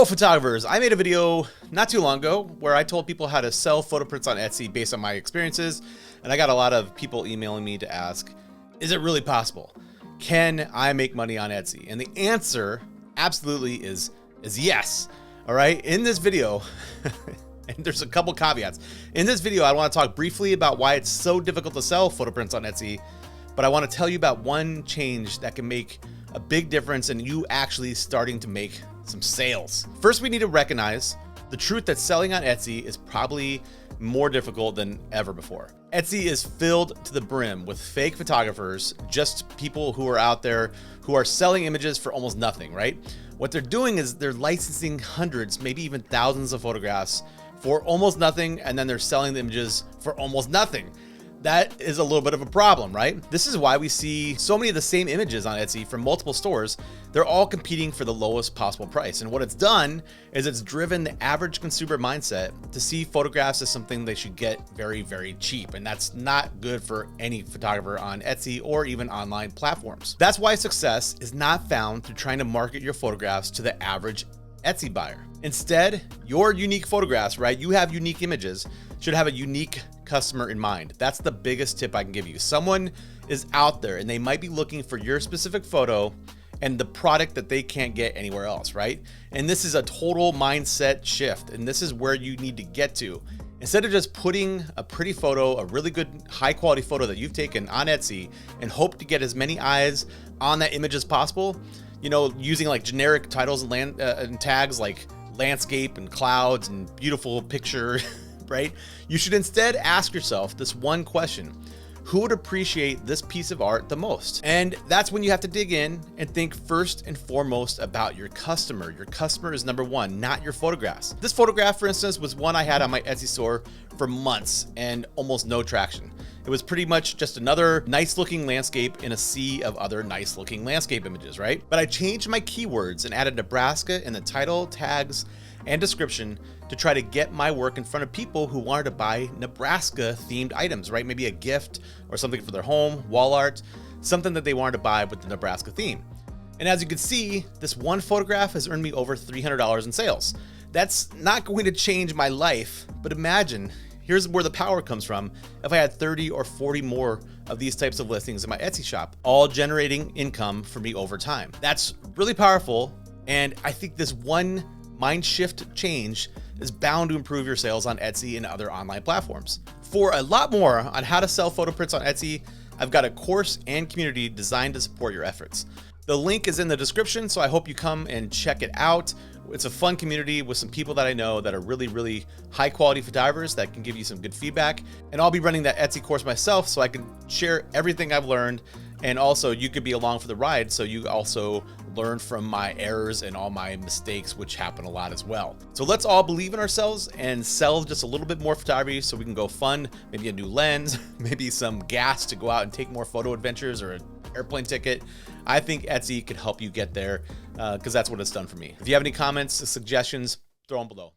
Hello photographers, I made a video not too long ago where I told people how to sell photo prints on Etsy based on my experiences, and I got a lot of people emailing me to ask, is it really possible? Can I make money on Etsy? And the answer absolutely is yes. All right, in this video, and there's a couple caveats. In this video, I want to talk briefly about why it's so difficult to sell photo prints on Etsy, but I want to tell you about one change that can make a big difference in you actually starting to make some sales. First, we need to recognize the truth that selling on Etsy is probably more difficult than ever before. Etsy is filled to the brim with fake photographers, just people who are out there who are selling images for almost nothing, right? What they're doing is they're licensing hundreds, maybe even thousands of photographs for almost nothing, and then they're selling the images for almost nothing. That is a little bit of a problem, right? This is why we see so many of the same images on Etsy from multiple stores. They're all competing for the lowest possible price. And what it's done is it's driven the average consumer mindset to see photographs as something they should get very, very cheap. And that's not good for any photographer on Etsy or even online platforms. That's why success is not found through trying to market your photographs to the average Etsy buyer. Instead, your unique photographs, right? You have unique images, should have a unique customer in mind. That's the biggest tip I can give you. Someone is out there and they might be looking for your specific photo and the product that they can't get anywhere else, right? And this is a total mindset shift. And this is where you need to get to. Instead of just putting a pretty photo, a really good high quality photo that you've taken on Etsy and hope to get as many eyes on that image as possible, you know, using like generic titles and tags like landscape and clouds and beautiful picture, right? You should instead ask yourself this one question: who would appreciate this piece of art the most? And that's when you have to dig in and think first and foremost about your customer. Your customer is number one, not your photographs. This photograph, for instance, was one I had on my Etsy store for months and almost no traction. It was pretty much just another nice looking landscape in a sea of other nice looking landscape images, right? But I changed my keywords and added Nebraska in the title, tags, and description to try to get my work in front of people who wanted to buy Nebraska themed items, right? Maybe a gift or something for their home, wall art, something that they wanted to buy with the Nebraska theme. And as you can see, this one photograph has earned me over $300 in sales. That's not going to change my life, but imagine, here's where the power comes from, if I had 30 or 40 more of these types of listings in my Etsy shop, all generating income for me over time. That's really powerful. And I think this one mind shift change is bound to improve your sales on Etsy and other online platforms. For a lot more on how to sell photo prints on Etsy, I've got a course and community designed to support your efforts. The link is in the description, so I hope you come and check it out. It's a fun community with some people that I know that are really, really high quality photographers that can give you some good feedback. And I'll be running that Etsy course myself so I can share everything I've learned. And also you could be along for the ride, so you also learn from my errors and all my mistakes, which happen a lot as well. So let's all believe in ourselves and sell just a little bit more photography so we can go fund maybe a new lens, maybe some gas to go out and take more photo adventures or an airplane ticket. I think Etsy could help you get there because that's what it's done for me. If you have any comments, suggestions, throw them below.